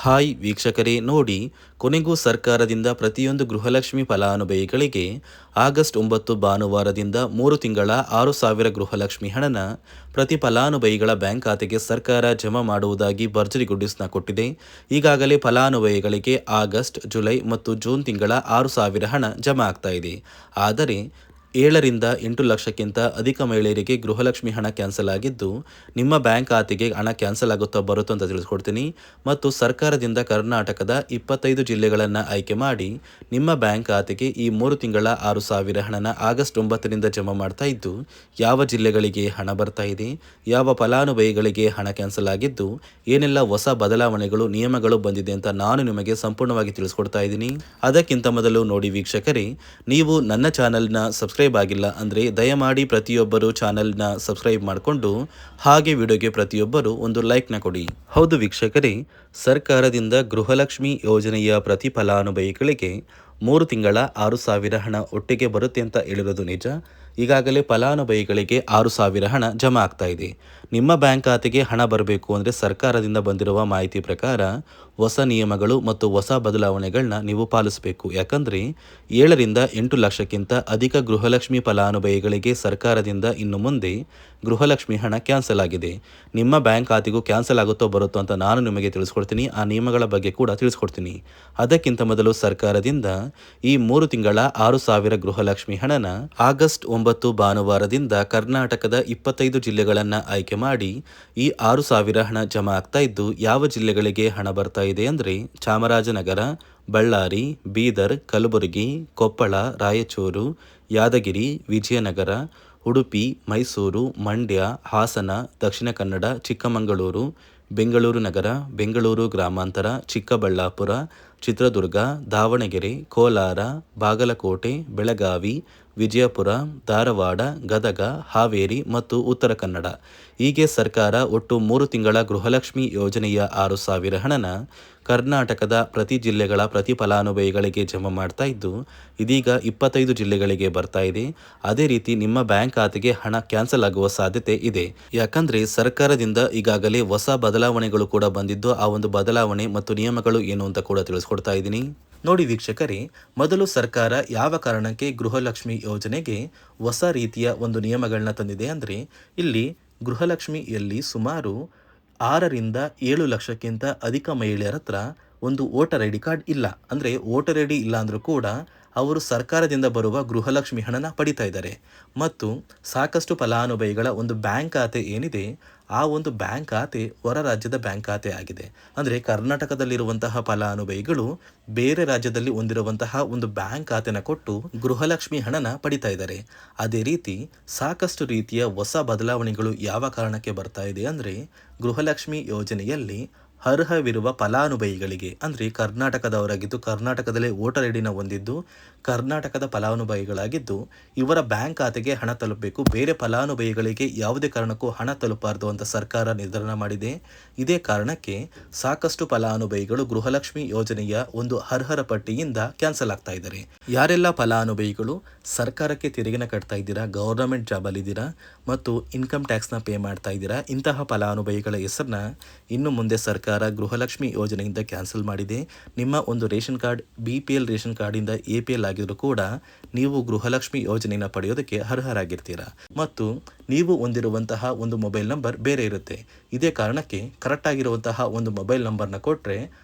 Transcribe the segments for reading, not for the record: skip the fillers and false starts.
Hi ವೀಕ್ಷಕರೇ, ನೋಡಿ, ಕೊನೆಗೂ ಸರ್ಕಾರದಿಂದ ಪ್ರತಿಯೊಂದು ಗೃಹಲಕ್ಷ್ಮಿ ಫಲಾನುಭವಿಗಳಿಗೆ ಆಗಸ್ಟ್ 9 ಭಾನುವಾರದಿಂದ 3 ತಿಂಗಳ 6,000 ಗೃಹಲಕ್ಷ್ಮಿ ಹಣನ ಪ್ರತಿ ಫಲಾನುಭವಿಗಳ ಬ್ಯಾಂಕ್ ಖಾತೆಗೆ ಸರ್ಕಾರ ಜಮಾ ಮಾಡುವುದಾಗಿ ಭರ್ಜರಿ ಗುಡ್ಡಿಸ್ನ ಕೊಟ್ಟಿದೆ. ಈಗಾಗಲೇ ಫಲಾನುಭವಿಗಳಿಗೆ ಆಗಸ್ಟ್, ಜುಲೈ ಮತ್ತು ಜೂನ್ ತಿಂಗಳ 6,000 ಹಣ ಜಮಾ ಆಗ್ತಾ ಇದೆ. ಆದರೆ 7ರಿಂದ 8 ಲಕ್ಷಕ್ಕಿಂತ ಅಧಿಕ ಮಹಿಳೆಯರಿಗೆ ಗೃಹಲಕ್ಷ್ಮಿ ಹಣ ಕ್ಯಾನ್ಸಲ್ ಆಗಿದ್ದು, ನಿಮ್ಮ ಬ್ಯಾಂಕ್ ಖಾತೆಗೆ ಹಣ ಕ್ಯಾನ್ಸಲ್ ಆಗುತ್ತಾ ಬರುತ್ತೋ ಅಂತ ತಿಳಿಸ್ಕೊಡ್ತೀನಿ. ಮತ್ತು ಸರ್ಕಾರದಿಂದ ಕರ್ನಾಟಕದ 25 ಜಿಲ್ಲೆಗಳನ್ನು ಆಯ್ಕೆ ಮಾಡಿ ನಿಮ್ಮ ಬ್ಯಾಂಕ್ ಖಾತೆಗೆ ಈ 3 ತಿಂಗಳ 6,000 ಹಣನ ಆಗಸ್ಟ್ 9ರಿಂದ ಜಮಾ ಮಾಡ್ತಾ ಇದ್ದು, ಯಾವ ಜಿಲ್ಲೆಗಳಿಗೆ ಹಣ ಬರ್ತಾ ಇದೆ, ಯಾವ ಫಲಾನುಭವಿಗಳಿಗೆ ಹಣ ಕ್ಯಾನ್ಸಲ್ ಆಗಿದ್ದು, ಏನೆಲ್ಲ ಹೊಸ ಬದಲಾವಣೆಗಳು ನಿಯಮಗಳು ಬಂದಿದೆ ಅಂತ ನಾನು ನಿಮಗೆ ಸಂಪೂರ್ಣವಾಗಿ ತಿಳಿಸ್ಕೊಡ್ತಾ ಇದ್ದೀನಿ. ಅದಕ್ಕಿಂತ ಮೊದಲು ನೋಡಿ ವೀಕ್ಷಕರೇ, ನೀವು ನನ್ನ ಚಾನಲ್ನ ಸಬ್ಸ್ಕ್ರೈಬ್ ಆಗಿಲ್ಲ ಅಂದರೆ ದಯಮಾಡಿ ಪ್ರತಿಯೊಬ್ಬರು ಚಾನಲ್ನ ಸಬ್ಸ್ಕ್ರೈಬ್ ಮಾಡಿಕೊಂಡು ಹಾಗೆ ವಿಡಿಯೋಗೆ ಪ್ರತಿಯೊಬ್ಬರು ಒಂದು ಲೈಕ್ನ ಕೊಡಿ. ಹೌದು ವೀಕ್ಷಕರೇ, ಸರ್ಕಾರದಿಂದ ಗೃಹಲಕ್ಷ್ಮಿ ಯೋಜನೆಯ ಪ್ರತಿ ಫಲಾನುಭವಿಗಳಿಗೆ 3 ತಿಂಗಳ 6,000 ಹಣ ಒಟ್ಟಿಗೆ ಬರುತ್ತೆ ಅಂತ ಹೇಳಿರೋದು ನಿಜ. ಈಗಾಗಲೇ ಫಲಾನುಭವಿಗಳಿಗೆ 6,000 ಹಣ ಜಮಾ ಆಗ್ತಾ ಇದೆ. ನಿಮ್ಮ ಬ್ಯಾಂಕ್ ಖಾತೆಗೆ ಹಣ ಬರಬೇಕು ಅಂದರೆ ಸರ್ಕಾರದಿಂದ ಬಂದಿರುವ ಮಾಹಿತಿ ಪ್ರಕಾರ ಹೊಸ ನಿಯಮಗಳು ಮತ್ತು ಹೊಸ ಬದಲಾವಣೆಗಳನ್ನ ನೀವು ಪಾಲಿಸಬೇಕು. ಯಾಕಂದರೆ 7ರಿಂದ 8 ಲಕ್ಷಕ್ಕಿಂತ ಅಧಿಕ ಗೃಹಲಕ್ಷ್ಮಿ ಫಲಾನುಭವಿಗಳಿಗೆ ಸರ್ಕಾರದಿಂದ ಇನ್ನು ಮುಂದೆ ಗೃಹಲಕ್ಷ್ಮಿ ಹಣ ಕ್ಯಾನ್ಸಲ್ ಆಗಿದೆ. ನಿಮ್ಮ ಬ್ಯಾಂಕ್ ಖಾತೆಗೂ ಕ್ಯಾನ್ಸಲ್ ಆಗುತ್ತೋ ಬರುತ್ತೋ ಅಂತ ನಾನು ನಿಮಗೆ ತಿಳಿಸ್ಕೊಡ್ತೀನಿ. ಆ ನಿಯಮಗಳ ಬಗ್ಗೆ ಕೂಡ ತಿಳಿಸ್ಕೊಡ್ತೀನಿ. ಅದಕ್ಕಿಂತ ಮೊದಲು ಸರ್ಕಾರದಿಂದ ಈ 3 ತಿಂಗಳ 6,000 ಗೃಹಲಕ್ಷ್ಮಿ ಹಣನ ಆಗಸ್ಟ್ 9 ಭಾನುವಾರದಿಂದ ಕರ್ನಾಟಕದ 25 ಜಿಲ್ಲೆಗಳನ್ನು ಆಯ್ಕೆ ಮಾಡಿ ಈ 6,000 ಹಣ ಜಮಾ ಆಗ್ತಾ ಇದ್ದು, ಯಾವ ಜಿಲ್ಲೆಗಳಿಗೆ ಹಣ ಬರ್ತಾ ಇದೆ ಅಂದರೆ ಚಾಮರಾಜನಗರ, ಬಳ್ಳಾರಿ, ಬೀದರ್, ಕಲಬುರಗಿ, ಕೊಪ್ಪಳ, ರಾಯಚೂರು, ಯಾದಗಿರಿ, ವಿಜಯನಗರ, ಉಡುಪಿ, ಮೈಸೂರು, ಮಂಡ್ಯ, ಹಾಸನ, ದಕ್ಷಿಣ ಕನ್ನಡ, ಚಿಕ್ಕಮಗಳೂರು, ಬೆಂಗಳೂರು ನಗರ, ಬೆಂಗಳೂರು ಗ್ರಾಮಾಂತರ, ಚಿಕ್ಕಬಳ್ಳಾಪುರ, ಚಿತ್ರದುರ್ಗ, ದಾವಣಗೆರೆ, ಕೋಲಾರ, ಬಾಗಲಕೋಟೆ, ಬೆಳಗಾವಿ, ವಿಜಯಪುರ, ಧಾರವಾಡ, ಗದಗ, ಹಾವೇರಿ ಮತ್ತು ಉತ್ತರ ಕನ್ನಡ. ಹೀಗೆ ಸರ್ಕಾರ ಒಟ್ಟು 3 ತಿಂಗಳ ಗೃಹಲಕ್ಷ್ಮಿ ಯೋಜನೆಯ 6,000 ಹಣನ ಕರ್ನಾಟಕದ ಪ್ರತಿ ಜಿಲ್ಲೆಗಳ ಪ್ರತಿ ಫಲಾನುಭವಿಗಳಿಗೆ ಜಮಾ ಮಾಡ್ತಾ ಇದ್ದು, ಇದೀಗ 25 ಜಿಲ್ಲೆಗಳಿಗೆ ಬರ್ತಾ ಇದೆ. ಅದೇ ರೀತಿ ನಿಮ್ಮ ಬ್ಯಾಂಕ್ ಖಾತೆಗೆ ಹಣ ಕ್ಯಾನ್ಸಲ್ ಆಗುವ ಸಾಧ್ಯತೆ ಇದೆ. ಯಾಕಂದರೆ ಸರ್ಕಾರದಿಂದ ಈಗಾಗಲೇ ಹೊಸ ಬದಲಾವಣೆಗಳು ಕೂಡ ಬಂದಿದ್ದು, ಆ ಒಂದು ಬದಲಾವಣೆ ಮತ್ತು ನಿಯಮಗಳು ಏನು ಅಂತ ಕೂಡ ತಿಳಿಸ್ಕೊಡ್ತಾ ಇದ್ದೀನಿ. ನೋಡಿ ವೀಕ್ಷಕರೇ, ಮೊದಲು ಸರ್ಕಾರ ಯಾವ ಕಾರಣಕ್ಕೆ ಗೃಹಲಕ್ಷ್ಮಿ ಯೋಜನೆಗೆ ಹೊಸ ರೀತಿಯ ಒಂದು ನಿಯಮಗಳನ್ನ ತಂದಿದೆ ಅಂದರೆ, ಇಲ್ಲಿ ಗೃಹಲಕ್ಷ್ಮಿಯಲ್ಲಿ ಸುಮಾರು 6ರಿಂದ 7 ಲಕ್ಷಕ್ಕಿಂತ ಅಧಿಕ ಮಹಿಳೆಯರ ಹತ್ರ ಒಂದು ವೋಟರ್ ಐ ಡಿ ಕಾರ್ಡ್ ಇಲ್ಲ. ಅಂದರೆ ವೋಟರ್ ಐ ಡಿ ಇಲ್ಲ ಅಂದರೂ ಕೂಡ ಅವರು ಸರ್ಕಾರದಿಂದ ಬರುವ ಗೃಹಲಕ್ಷ್ಮಿ ಹಣನ ಪಡಿತಾ ಇದ್ದಾರೆ. ಮತ್ತು ಸಾಕಷ್ಟು ಫಲಾನುಭವಿಗಳ ಒಂದು ಬ್ಯಾಂಕ್ ಖಾತೆ ಏನಿದೆ, ಆ ಒಂದು ಬ್ಯಾಂಕ್ ಖಾತೆ ಹೊರ ರಾಜ್ಯದ ಬ್ಯಾಂಕ್ ಖಾತೆ ಆಗಿದೆ. ಅಂದರೆ ಕರ್ನಾಟಕದಲ್ಲಿರುವಂತಹ ಫಲಾನುಭವಿಗಳು ಬೇರೆ ರಾಜ್ಯದಲ್ಲಿ ಹೊಂದಿರುವಂತಹ ಒಂದು ಬ್ಯಾಂಕ್ ಖಾತೆನ ಕೊಟ್ಟು ಗೃಹಲಕ್ಷ್ಮಿ ಹಣನ ಪಡಿತಾ ಇದ್ದಾರೆ. ಅದೇ ರೀತಿ ಸಾಕಷ್ಟು ರೀತಿಯ ಹೊಸ ಬದಲಾವಣೆಗಳು ಯಾವ ಕಾರಣಕ್ಕೆ ಬರ್ತಾ ಇದೆ ಅಂದರೆ, ಗೃಹಲಕ್ಷ್ಮಿ ಯೋಜನೆಯಲ್ಲಿ ಅರ್ಹವಿರುವ ಫಲಾನುಭವಿಗಳಿಗೆ ಅಂದರೆ ಕರ್ನಾಟಕದವರಾಗಿದ್ದು, ಕರ್ನಾಟಕದಲ್ಲೇ ವೋಟರ್ ಐ ಡಿನ ಹೊಂದಿದ್ದು, ಕರ್ನಾಟಕದ ಫಲಾನುಭವಿಗಳಾಗಿದ್ದು, ಇವರ ಬ್ಯಾಂಕ್ ಖಾತೆಗೆ ಹಣ ತಲುಪಬೇಕು. ಬೇರೆ ಫಲಾನುಭವಿಗಳಿಗೆ ಯಾವುದೇ ಕಾರಣಕ್ಕೂ ಹಣ ತಲುಪಬಾರದು ಅಂತ ಸರ್ಕಾರ ನಿರ್ಧಾರ ಮಾಡಿದೆ. ಇದೇ ಕಾರಣಕ್ಕೆ ಸಾಕಷ್ಟು ಫಲಾನುಭವಿಗಳು ಗೃಹಲಕ್ಷ್ಮಿ ಯೋಜನೆಯ ಒಂದು ಅರ್ಹರ ಪಟ್ಟಿಯಿಂದ ಕ್ಯಾನ್ಸಲ್ ಆಗ್ತಾ ಇದ್ದಾರೆ. ಯಾರೆಲ್ಲ ಫಲಾನುಭವಿಗಳು ಸರ್ಕಾರಕ್ಕೆ ತೆರಿಗೆನ ಕಟ್ತಾ ಇದ್ದೀರಾ, ಗೌರ್ನಮೆಂಟ್ ಜಾಬಲ್ಲಿದ್ದೀರಾ ಮತ್ತು ಇನ್ಕಮ್ ಟ್ಯಾಕ್ಸ್ನ ಪೇ ಮಾಡ್ತಾ ಇದ್ದೀರಾ, ಇಂತಹ ಫಲಾನುಭವಿಗಳ ಹೆಸರನ್ನ ಇನ್ನು ಮುಂದೆ ಸರ್ಕಾರ ಗೃಹಲಕ್ಷ್ಮಿ ಯೋಜನೆಯಿಂದ ಕ್ಯಾನ್ಸಲ್ ಮಾಡಿದೆ. ನಿಮ್ಮ ಒಂದು ರೇಷನ್ ಕಾರ್ಡ್ BPL ರೇಷನ್ ಕಾರ್ಡಿಂದ APL ಆಗಿದ್ರು ಕೂಡ ನೀವು ಗೃಹಲಕ್ಷ್ಮಿ ಯೋಜನೆಯನ್ನು ಪಡೆಯೋದಕ್ಕೆ ಅರ್ಹರಾಗಿರ್ತೀರಾ. ಮತ್ತು ನೀವು ಹೊಂದಿರುವಂತಹ ಒಂದು ಮೊಬೈಲ್ ನಂಬರ್ ಬೇರೆ ಇರುತ್ತೆ. ಇದೇ ಕಾರಣಕ್ಕೆ ಕರೆಕ್ಟ್ ಆಗಿರುವಂತಹ ಒಂದು ಮೊಬೈಲ್ ನಂಬರ್ನ ಕೊಟ್ಟರೆ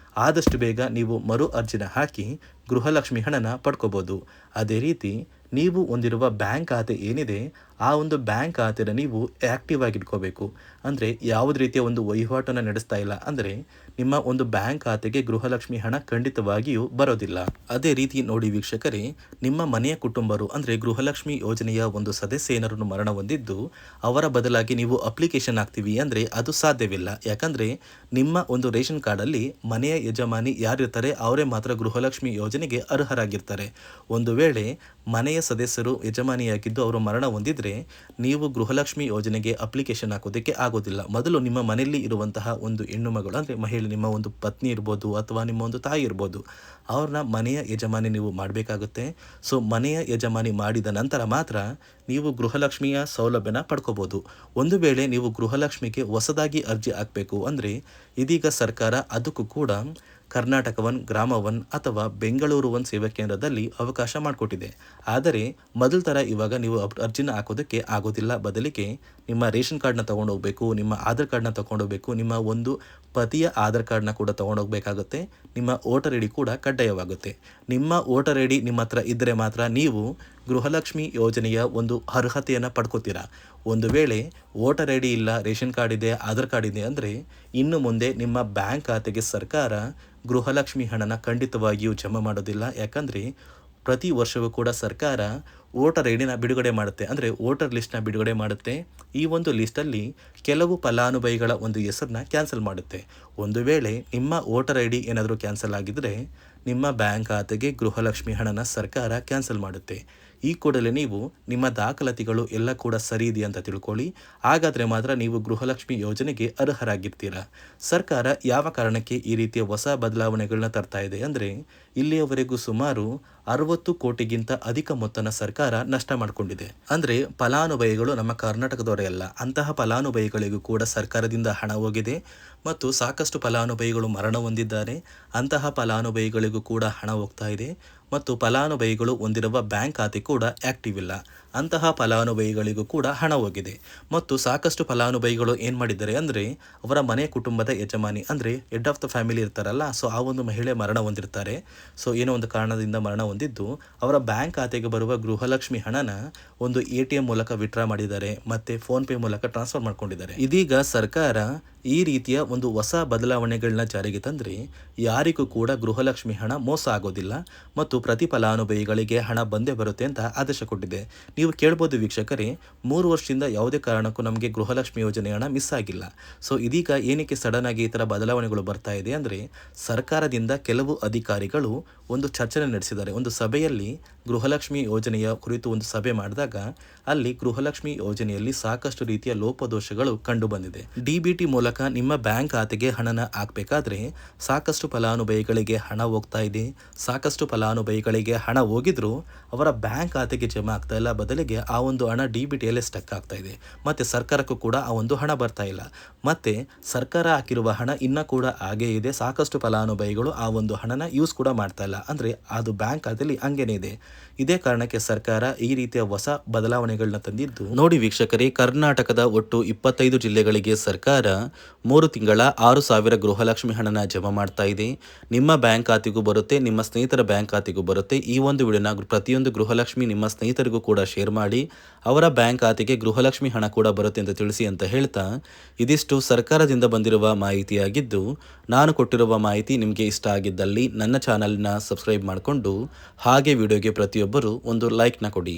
ಆದಷ್ಟು ಬೇಗ ನೀವು ಮರು ಅರ್ಜಿನ ಹಾಕಿ ಗೃಹಲಕ್ಷ್ಮಿ ಹಣನ ಪಡ್ಕೋಬೋದು. ಅದೇ ರೀತಿ ನೀವು ಹೊಂದಿರುವ ಬ್ಯಾಂಕ್ ಖಾತೆ ಏನಿದೆ, ಆ ಒಂದು ಬ್ಯಾಂಕ್ ಖಾತೆನ ನೀವು ಆ್ಯಕ್ಟಿವ್ ಆಗಿ ಇಟ್ಕೋಬೇಕು. ಅಂದರೆ ಯಾವುದೇ ರೀತಿಯ ಒಂದು ವಹಿವಾಟನ್ನು ನಡೆಸ್ತಾ ಇಲ್ಲ ಅಂದರೆ ನಿಮ್ಮ ಒಂದು ಬ್ಯಾಂಕ್ ಖಾತೆಗೆ ಗೃಹಲಕ್ಷ್ಮಿ ಹಣ ಖಂಡಿತವಾಗಿಯೂ ಬರೋದಿಲ್ಲ. ಅದೇ ರೀತಿ ನೋಡಿ ವೀಕ್ಷಕರೇ, ನಿಮ್ಮ ಮನೆಯ ಕುಟುಂಬರು ಅಂದರೆ ಗೃಹಲಕ್ಷ್ಮಿ ಯೋಜನೆಯ ಒಂದು ಸದಸ್ಯ ಏನಾರು ಮರಣ ಹೊಂದಿದ್ದು ಅವರ ಬದಲಾಗಿ ನೀವು ಅಪ್ಲಿಕೇಶನ್ ಹಾಕ್ತೀವಿ ಅಂದರೆ ಅದು ಸಾಧ್ಯವಿಲ್ಲ. ಯಾಕಂದರೆ ನಿಮ್ಮ ಒಂದು ರೇಷನ್ ಕಾರ್ಡಲ್ಲಿ ಮನೆಯ ಯಜಮಾನಿ ಯಾರಿರ್ತಾರೆ ಅವರೇ ಮಾತ್ರ ಗೃಹಲಕ್ಷ್ಮಿ ಯೋಜನೆಗೆ ಅರ್ಹರಾಗಿರ್ತಾರೆ. ಒಂದು ವೇಳೆ ಮನೆಯ ಸದಸ್ಯರು ಯಜಮಾನಿಯಾಗಿದ್ದು ಅವರು ಮರಣ ಹೊಂದಿದರೆ ನೀವು ಗೃಹಲಕ್ಷ್ಮಿ ಯೋಜನೆಗೆ ಅಪ್ಲಿಕೇಶನ್ ಹಾಕೋದಕ್ಕೆ ಆಗೋದಿಲ್ಲ. ಮೊದಲು ನಿಮ್ಮ ಮನೆಯಲ್ಲಿ ಇರುವಂತಹ ಒಂದು ಹೆಣ್ಣು ಮಗಳು ಅಂದರೆ ಮಹಿಳೆ, ನಿಮ್ಮ ಒಂದು ಪತ್ನಿ ಇರ್ಬೋದು ಅಥವಾ ನಿಮ್ಮ ಒಂದು ತಾಯಿ ಇರ್ಬೋದು, ಅವ್ರನ್ನ ಮನೆಯ ಯಜಮಾನಿ ನೀವು ಮಾಡಬೇಕಾಗುತ್ತೆ. ಸೊ ಮನೆಯ ಯಜಮಾನಿ ಮಾಡಿದ ನಂತರ ಮಾತ್ರ ನೀವು ಗೃಹಲಕ್ಷ್ಮಿಯ ಸೌಲಭ್ಯನ ಪಡ್ಕೋಬೋದು. ಒಂದು ವೇಳೆ ನೀವು ಗೃಹಲಕ್ಷ್ಮಿಗೆ ಹೊಸದಾಗಿ ಅರ್ಜಿ ಹಾಕಬೇಕು ಅಂದರೆ ಇದೀಗ ಸರ್ಕಾರ ಅದಕ್ಕೂ ಕೂಡ ಕರ್ನಾಟಕ ಒನ್, ಗ್ರಾಮ ಒನ್ ಅಥವಾ ಬೆಂಗಳೂರು ಒನ್ ಸೇವಾ ಕೇಂದ್ರದಲ್ಲಿ ಅವಕಾಶ ಮಾಡಿಕೊಟ್ಟಿದೆ. ಆದರೆ ಮೊದಲ ಥರ ಇವಾಗ ನೀವು ಅರ್ಜಿನ ಹಾಕೋದಕ್ಕೆ ಆಗೋದಿಲ್ಲ. ಬದಲಿಗೆ ನಿಮ್ಮ ರೇಷನ್ ಕಾರ್ಡ್ನ ತೊಗೊಂಡೋಗ್ಬೇಕು, ನಿಮ್ಮ ಆಧಾರ್ ಕಾರ್ಡ್ನ ತೊಗೊಂಡೋಗ್ಬೇಕು, ನಿಮ್ಮ ಒಂದು ಪತಿಯ ಆಧಾರ್ ಕಾರ್ಡ್ನ ಕೂಡ ತೊಗೊಂಡೋಗ್ಬೇಕಾಗುತ್ತೆ. ನಿಮ್ಮ ವೋಟರ್ ಐ ಡಿ ಕೂಡ ಕಡ್ಡಾಯವಾಗುತ್ತೆ. ನಿಮ್ಮ ವೋಟರ್ ಐ ಡಿ ನಿಮ್ಮ ಹತ್ರ ಇದ್ದರೆ ಮಾತ್ರ ನೀವು ಗೃಹಲಕ್ಷ್ಮಿ ಯೋಜನೆಯ ಒಂದು ಅರ್ಹತೆಯನ್ನು ಪಡ್ಕೋತೀರಾ. ಒಂದು ವೇಳೆ ವೋಟರ್ ಐ ಡಿ ಇಲ್ಲ, ರೇಷನ್ ಕಾರ್ಡ್ ಇದೆ, ಆಧಾರ್ ಕಾರ್ಡ್ ಇದೆ ಅಂದರೆ ಇನ್ನು ಮುಂದೆ ನಿಮ್ಮ ಬ್ಯಾಂಕ್ ಖಾತೆಗೆ ಸರ್ಕಾರ ಗೃಹಲಕ್ಷ್ಮಿ ಹಣನ ಖಂಡಿತವಾಗಿಯೂ ಜಮಾ ಮಾಡೋದಿಲ್ಲ. ಯಾಕಂದರೆ ಪ್ರತಿ ವರ್ಷವೂ ಕೂಡ ಸರ್ಕಾರ ವೋಟರ್ ಐ ಡಿನ ಬಿಡುಗಡೆ ಮಾಡುತ್ತೆ, ಅಂದರೆ ವೋಟರ್ ಲಿಸ್ಟ್ನ ಬಿಡುಗಡೆ ಮಾಡುತ್ತೆ. ಈ ಒಂದು ಲಿಸ್ಟಲ್ಲಿ ಕೆಲವು ಫಲಾನುಭವಿಗಳ ಒಂದು ಹೆಸರನ್ನ ಕ್ಯಾನ್ಸಲ್ ಮಾಡುತ್ತೆ. ಒಂದು ವೇಳೆ ನಿಮ್ಮ ವೋಟರ್ ಐ ಡಿ ಏನಾದರೂ ಕ್ಯಾನ್ಸಲ್ ಆಗಿದ್ದರೆ ನಿಮ್ಮ ಬ್ಯಾಂಕ್ ಖಾತೆಗೆ ಗೃಹಲಕ್ಷ್ಮಿ ಹಣನ ಸರ್ಕಾರ ಕ್ಯಾನ್ಸಲ್ ಮಾಡುತ್ತೆ. ಈ ಕೂಡಲೇ ನೀವು ನಿಮ್ಮ ದಾಖಲಾತಿಗಳು ಎಲ್ಲ ಕೂಡ ಸರಿ ಇದೆ ಅಂತ ತಿಳ್ಕೊಳ್ಳಿ. ಹಾಗಾದರೆ ಮಾತ್ರ ನೀವು ಗೃಹಲಕ್ಷ್ಮಿ ಯೋಜನೆಗೆ ಅರ್ಹರಾಗಿರ್ತೀರಾ. ಸರ್ಕಾರ ಯಾವ ಕಾರಣಕ್ಕೆ ಈ ರೀತಿಯ ಹೊಸ ಬದಲಾವಣೆಗಳನ್ನ ತರ್ತಾ ಇದೆ ಅಂದರೆ ಇಲ್ಲಿಯವರೆಗೂ ಸುಮಾರು 60 ಕೋಟಿಗಿಂತ ಅಧಿಕ ಮೊತ್ತನ ಸರ್ಕಾರ ನಷ್ಟ ಮಾಡಿಕೊಂಡಿದೆ. ಅಂದರೆ ಫಲಾನುಭವಿಗಳು ನಮ್ಮ ಕರ್ನಾಟಕದವರೇ ಅಲ್ಲ, ಅಂತಹ ಫಲಾನುಭವಿಗಳಿಗೂ ಕೂಡ ಸರ್ಕಾರದಿಂದ ಹಣ ಹೋಗಿದೆ ಮತ್ತು ಸಾಕಷ್ಟು ಫಲಾನುಭವಿಗಳು ಮರಣ ಹೊಂದಿದ್ದಾರೆ. ಅಂತಹ ಫಲಾನುಭವಿಗಳಿಗೂ ಕೂಡ ಹಣ ಹೋಗ್ತಾ ಇದೆ ಮತ್ತು ಫಲಾನುಭವಿಗಳು ಹೊಂದಿರುವ ಬ್ಯಾಂಕ್ ಖಾತೆ ಕೂಡ ಆ್ಯಕ್ಟಿವ್ ಇಲ್ಲ. ಅಂತಹ ಫಲಾನುಭವಿಗಳಿಗೂ ಕೂಡ ಹಣ ಹೋಗಿದೆ ಮತ್ತು ಸಾಕಷ್ಟು ಫಲಾನುಭವಿಗಳು ಏನು ಮಾಡಿದ್ದಾರೆ ಅಂದರೆ ಅವರ ಮನೆ ಕುಟುಂಬದ ಯಜಮಾನಿ ಅಂದರೆ ಹೆಡ್ ಆಫ್ ದ ಫ್ಯಾಮಿಲಿ ಇರ್ತಾರಲ್ಲ, ಸೊ ಆ ಒಂದು ಮಹಿಳೆ ಮರಣ ಹೊಂದಿರ್ತಾರೆ. ಸೊ ಏನೋ ಒಂದು ಕಾರಣದಿಂದ ಮರಣ ಹೊಂದಿದ್ದು ಅವರ ಬ್ಯಾಂಕ್ ಖಾತೆಗೆ ಬರುವ ಗೃಹಲಕ್ಷ್ಮಿ ಹಣನ ಒಂದು ATM ಮೂಲಕ ವಿತ್ಡ್ರಾ ಮಾಡಿದ್ದಾರೆ ಮತ್ತು ಫೋನ್ಪೇ ಮೂಲಕ ಟ್ರಾನ್ಸ್ಫರ್ ಮಾಡ್ಕೊಂಡಿದ್ದಾರೆ. ಇದೀಗ ಸರ್ಕಾರ ಈ ರೀತಿಯ ಒಂದು ಹೊಸ ಬದಲಾವಣೆಗಳನ್ನ ಜಾರಿಗೆ ತಂದರೆ ಯಾರಿಗೂ ಕೂಡ ಗೃಹಲಕ್ಷ್ಮಿ ಹಣ ಮೋಸ ಆಗೋದಿಲ್ಲ ಮತ್ತು ಪ್ರತಿ ಫಲಾನುಭವಿಗಳಿಗೆ ಹಣ ಬಂದೇ ಬರುತ್ತೆ ಅಂತ ಆದೇಶ ಕೊಟ್ಟಿದೆ. ನೀವು ಕೇಳ್ಬೋದು ವೀಕ್ಷಕರೇ, 3 ವರ್ಷದಿಂದ ಯಾವುದೇ ಕಾರಣಕ್ಕೂ ನಮಗೆ ಗೃಹಲಕ್ಷ್ಮಿ ಯೋಜನೆ ಹಣ ಮಿಸ್ ಆಗಿಲ್ಲ. ಸೊ ಇದೀಗ ಏನಕ್ಕೆ ಸಡನ್ ಆಗಿ ಈ ಥರ ಬದಲಾವಣೆಗಳು ಬರ್ತಾ ಇದೆ ಅಂದರೆ ಸರ್ಕಾರದಿಂದ ಕೆಲವು ಅಧಿಕಾರಿಗಳು ಒಂದು ಚರ್ಚೆ ನಡೆಸಿದ್ದಾರೆ. ಒಂದು ಸಭೆಯಲ್ಲಿ ಗೃಹಲಕ್ಷ್ಮಿ ಯೋಜನೆಯ ಕುರಿತು ಒಂದು ಸಭೆ ಮಾಡಿದಾಗ ಅಲ್ಲಿ ಗೃಹಲಕ್ಷ್ಮಿ ಯೋಜನೆಯಲ್ಲಿ ಸಾಕಷ್ಟು ರೀತಿಯ ಲೋಪದೋಷಗಳು ಕಂಡು ಬಂದಿದೆ. DBT ಮೂಲಕ ನಿಮ್ಮ ಬ್ಯಾಂಕ್ ಖಾತೆಗೆ ಹಣನ ಹಾಕಬೇಕಾದ್ರೆ ಸಾಕಷ್ಟು ಫಲಾನುಭವಿಗಳಿಗೆ ಹಣ ಹೋಗ್ತಾ ಇದೆ. ಸಾಕಷ್ಟು ಫಲಾನುಭವಿಗಳಿಗೆ ಹಣ ಹೋಗಿದ್ರು ಅವರ ಬ್ಯಾಂಕ್ ಖಾತೆಗೆ ಜಮಾ ಆಗ್ತಾ ಇಲ್ಲ, ಬದಲಿಗೆ ಆ ಒಂದು ಹಣ DBTಯಲ್ಲೇ ಸ್ಟಕ್ ಆಗ್ತಾ ಇದೆ ಮತ್ತು ಸರ್ಕಾರಕ್ಕೂ ಕೂಡ ಆ ಒಂದು ಹಣ ಬರ್ತಾ ಇಲ್ಲ. ಮತ್ತು ಸರ್ಕಾರ ಹಾಕಿರುವ ಹಣ ಇನ್ನೂ ಕೂಡ ಹಾಗೇ ಇದೆ. ಸಾಕಷ್ಟು ಫಲಾನುಭವಿಗಳು ಆ ಒಂದು ಹಣನ ಯೂಸ್ ಕೂಡ ಮಾಡ್ತಾ ಇಲ್ಲ, ಅಂದರೆ ಅದು ಬ್ಯಾಂಕ್ ಖಾತೆಯಲ್ಲಿ ಹಂಗೇನೆ ಇದೆ. ಇದೇ ಕಾರಣಕ್ಕೆ ಸರ್ಕಾರ ಈ ರೀತಿಯ ಹೊಸ ಬದಲಾವಣೆಗಳನ್ನ ತಂದಿದ್ದು. ನೋಡಿ ವೀಕ್ಷಕರೇ, ಕರ್ನಾಟಕದ ಒಟ್ಟು 25 ಜಿಲ್ಲೆಗಳಿಗೆ ಸರ್ಕಾರ 3 ತಿಂಗಳ 6,000 ಗೃಹಲಕ್ಷ್ಮಿ ಹಣನ ಜಮಾ ಮಾಡ್ತಾ ಇದೆ. ನಿಮ್ಮ ಬ್ಯಾಂಕ್ ಖಾತೆಗೂ ಬರುತ್ತೆ, ನಿಮ್ಮ ಸ್ನೇಹಿತರ ಬ್ಯಾಂಕ್ ಖಾತೆಗೂ ಬರುತ್ತೆ. ಈ ಒಂದು ವಿಡಿಯೋನ ಪ್ರತಿಯೊಂದು ಗೃಹಲಕ್ಷ್ಮಿ ನಿಮ್ಮ ಸ್ನೇಹಿತರಿಗೂ ಕೂಡ ಶೇರ್ ಮಾಡಿ, ಅವರ ಬ್ಯಾಂಕ್ ಖಾತೆಗೆ ಗೃಹಲಕ್ಷ್ಮಿ ಹಣ ಕೂಡ ಬರುತ್ತೆ ಅಂತ ತಿಳಿಸಿ ಅಂತ ಹೇಳ್ತಾ, ಇದಿಷ್ಟು ಸರ್ಕಾರದಿಂದ ಬಂದಿರುವ ಮಾಹಿತಿಯಾಗಿದ್ದು, ನಾನು ಕೊಟ್ಟಿರುವ ಮಾಹಿತಿ ನಿಮಗೆ ಇಷ್ಟ ಆಗಿದ್ದಲ್ಲಿ ನನ್ನ ಚಾನಲ್ನ ಸಬ್ಸ್ಕ್ರೈಬ್ ಮಾಡಿಕೊಂಡು ಹಾಗೆ ವಿಡಿಯೋಗೆ ಪ್ರತಿಯೊಬ್ಬರು ಒಂದು ಲೈಕ್ನ ಕೊಡಿ.